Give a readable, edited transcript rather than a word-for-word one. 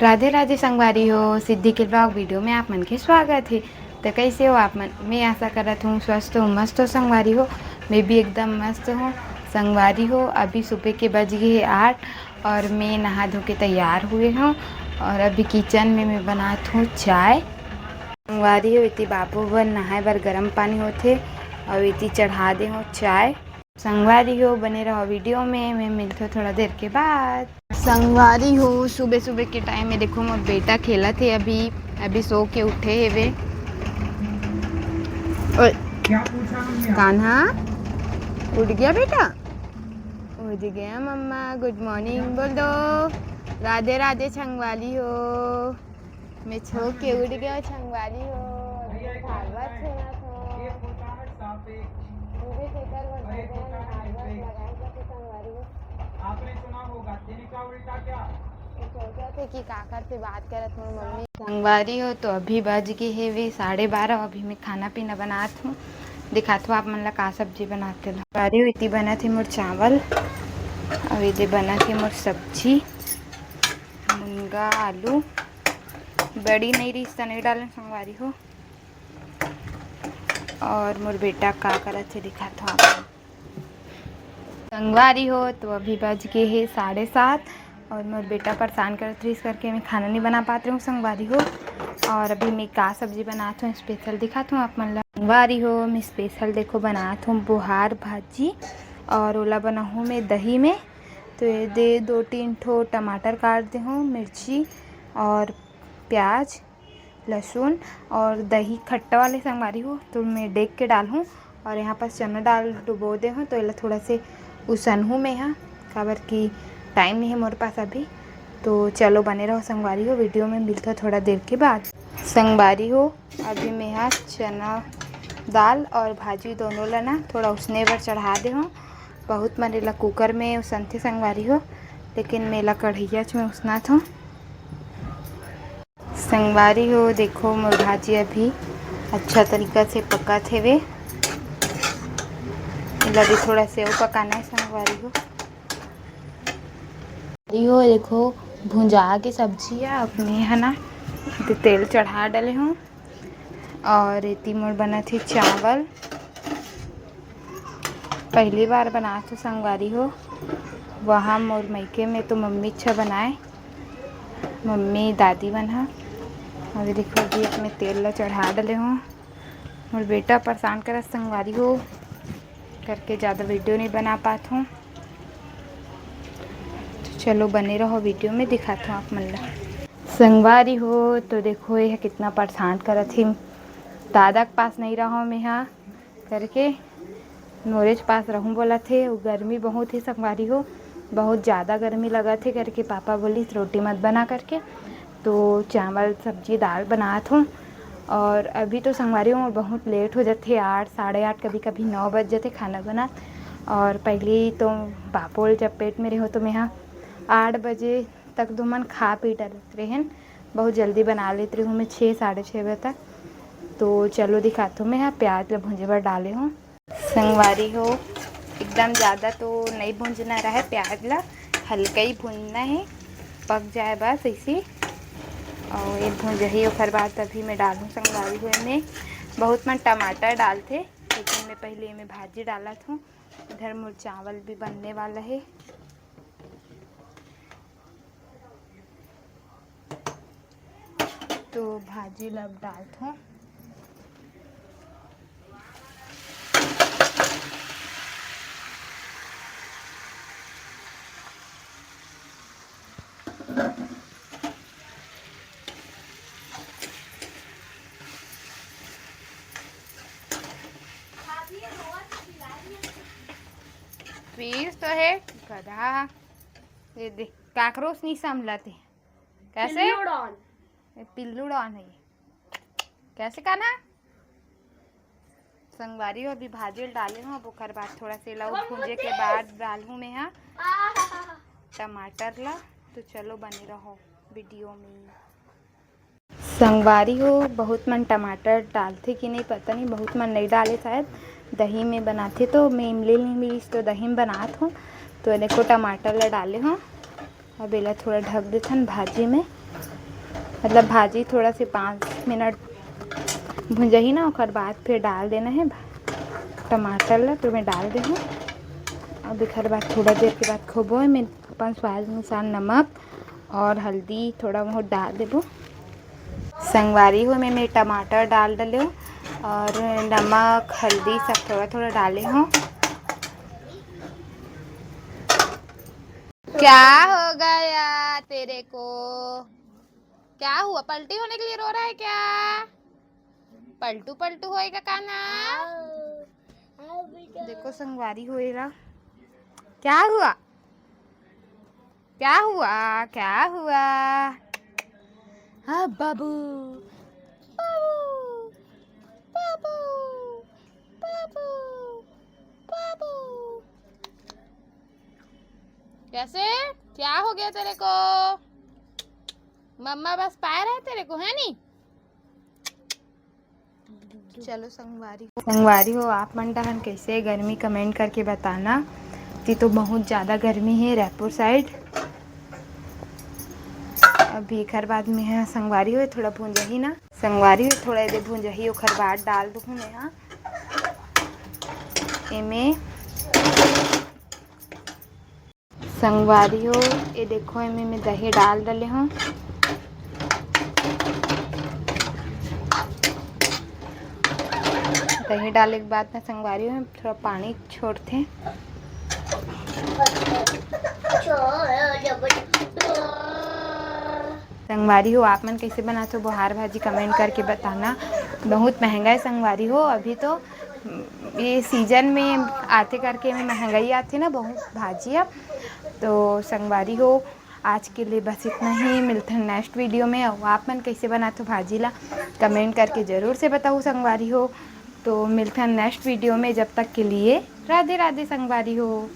राधे राधे संगवारी हो। सिद्धि के ब्लॉग वीडियो में आप मन के स्वागत है। तो कैसे हो आप मन? मैं आशा करत हूँ स्वस्थ हूँ, मस्त हो संगवारी हो। मैं भी एकदम मस्त हूँ संगवारी हो। अभी सुबह के बज गए 8 और मैं नहा धो के तैयार हुए हूँ और अभी किचन में मैं बनात हूँ चाय। संगवारी हो इति बाबू बर नहाए बर गर्म पानी होते और इति चढ़ा दे हो चाय। संगवारी हो बने रहो वीडियो में, मैं मिलते हो थोड़ा देर के बाद। संगवारी हो सुबह सुबह के टाइम में देखो मोर बेटा खेला थे। अभी सो के उठे है वे। क्या पूछा कान्हा? उठ गया बेटा? उठ गया मम्मा। गुड मॉर्निंग बोल दो। राधे राधे छंगवाली हो। मैं छो के उठ गया छंगवाली हो। भागवत छेना थो आपने सुना होगा तिनका उल्टा क्या? सोचा थे कि काकर से बात करत हूँ मम्मी संगवारी हो। तो अभी बज गए है वे 12:30। अभी मैं खाना पीना बनात हूँ, दिखात हूँ आप मन ला का सब्जी बनाते ला। संगवारी हो इति बना थे मोर चावल और इधर बना थे मोर सब्जी मुनगा आलू। बड़ी नहीं रिश्ता नहीं डालन संगवारी हो। और मोर बेटा का करत थे दिखात हूँ आप संगवारी हो। तो अभी बज गए है 7:30 और मोर बेटा परेशान करत रही, इस करके मैं खाना नहीं बना पाती हूँ संगवारी हो। और अभी मैं का सब्जी बनाती हूँ स्पेशल दिखाती हूँ आप मन ला। संगवारी हो मैं स्पेशल देखो बनाती हूँ बुहार भाजी और ओला बना हूँ मैं दही में। तो ये दे 2-3 ठो टमाटर काट दे हूँ, मिर्ची और प्याज लहसुन और दही खट्टा वाले संगवारी हो। तो मैं देख के डाल हूँ और यहाँ पर चना दाल डुबो दे हूँ। तो ये थोड़ा से उसन हूँ मैं यहाँ काबर की टाइम नहीं है मोरे पास अभी। तो चलो बने रहो संगवारी हो, वीडियो में मिलता थोड़ा देर के बाद। संगवारी हो अभी मैं यहाँ चना दाल और भाजी दोनों ला ना थोड़ा उसने पर चढ़ा दे हूँ। बहुत मरेला कुकर में उसनते संगवारी हो, लेकिन मेला कढ़ैया में उसना था। संगवारी हो देखो मोर भाजी अभी अच्छा तरीका से पका थे वे। भी थोड़ा सेव पकाना है संगवारी हो देखो भुंजा के सब्जी है अपने है ना। तो तेल चढ़ा डाले हूँ और इतनी मोर बना थी चावल। पहली बार बना तो संगवारी हो वहाँ मोर मैके में तो मम्मी अच्छा बनाए, मम्मी दादी बना। अभी देखो अभी अपने तेल ला चढ़ा डाले हूँ। मोर बेटा परेशान कर संगवारी हो करके ज़्यादा वीडियो नहीं बना पाता हूँ। तो चलो बने रहो वीडियो में दिखाता हूँ आप मन ला। संगवारी हो तो देखो यह कितना परेशान करत थी। दादा के पास नहीं रहा मैं यहाँ करके नोरेज पास रहूँ बोला थे। वो गर्मी बहुत ही संगवारी हो, बहुत ज़्यादा गर्मी लगा थे करके पापा बोली रोटी मत बना करके। तो चावल सब्जी दाल बनात हूँ। और अभी तो संगवारी हो बहुत लेट हो जाते 8 8:30 कभी कभी 9 बज जाते खाना बना। और पहले तो पापोल जब पेट में रहो तो मैं यहाँ 8 बजे तक दो मन खा पी डालते रहे। बहुत जल्दी बना लेती हूँ मैं 6 6:30 बजे तक। तो चलो दिखाता हूँ मैं यहाँ प्याज ला भुंजे पर डाले हूँ। संगवारी हो एकदम ज़्यादा तो नहीं भूंजना रहा है, प्याज ला हल्का ही भूनना है, पक जाए बस ऐसी। और ये भूंज ही और बाद तभी मैं डालूँ संगवारी हुए में। बहुत मन टमाटर डालते लेकिन मैं पहले में भाजी डाला था। इधर मोर चावल भी बनने वाला है। तो भाजी लब डालता हूँ। पीस तो है गधा ये देख काकरोच नहीं संभलाते कैसे पिल्लू डॉन है कैसे खाना। संगवारी हो अभी भाजी डाले हूँ। अब ओकर बाद थोड़ा से लव भूंजे के बाद डालूँ मैं यहाँ टमाटर ला। तो चलो बने रहो वीडियो में। संगवारी हो बहुत मन टमाटर डालते कि नहीं पता नहीं, बहुत मन नहीं डाले शायद। दही में बनाते तो मैं इमली नहीं मिली तो दही में बनात हूँ। तो देखो टमाटर ला डाले हूँ। अब इला थोड़ा ढक देते हैं भाजी में मतलब भाजी थोड़ा से 5 मिनट भुंजही ना, और बाद फिर डाल देना है टमाटर ला, तो मैं डाल दे हूँ। अब एक बाद थोड़ा देर के बाद खोबो में अपन स्वाद अनुसार नमक और हल्दी थोड़ा बहुत डाल देबो। संगवारी हो मैं टमाटर डाल डले हूँ और नमक हल्दी सब थोड़ा थोड़ा डाले हूँ। क्या हो गया तेरे को? क्या हुआ? पलटी होने के लिए रो रहा है क्या? पलटू पलटू होएगा काना? देखो संगवारी होएगा। क्या हुआ? क्या हुआ? क्या हुआ? हाँ बाबू बाबू बाबू बाबू बाबू। कैसे? क्या हो गया तेरे को? मम्मा बस पाए रहे तेरे को, है नी? चलो संगवारी हो आप मन डहन कैसे गर्मी कमेंट करके बताना। ती तो बहुत ज़्यादा गर्मी है रायपुर साइड। अभी एक बाद में है संगवारी हो थोड़ा भूंजही ना, संगवारी हो थोड़ा दे भूंजही ओखर बाद डाल दूँ मैं यहाँ एमे संगवारी हो। ये देखो एमे मैं दही डाल डले हूँ। दही डालने के बाद में संगवारी हो थोड़ा पानी छोड़ते हैं। संगवारी हो आप मन कैसे बनाते हो बोहार भाजी कमेंट करके बताना। बहुत महंगा है संगवारी हो, अभी तो ये सीजन में आते करके में महंगाई आती ना बहुत भाजिया। तो संगवारी हो आज के लिए बस इतना ही, मिलते हैं नेक्स्ट वीडियो में। और आप मन कैसे बनाते हो भाजी ला कमेंट करके ज़रूर से बताओ संगवारी हो। तो मिलते हैं नेक्स्ट वीडियो में, जब तक के लिए राधे राधे संगवारी हो।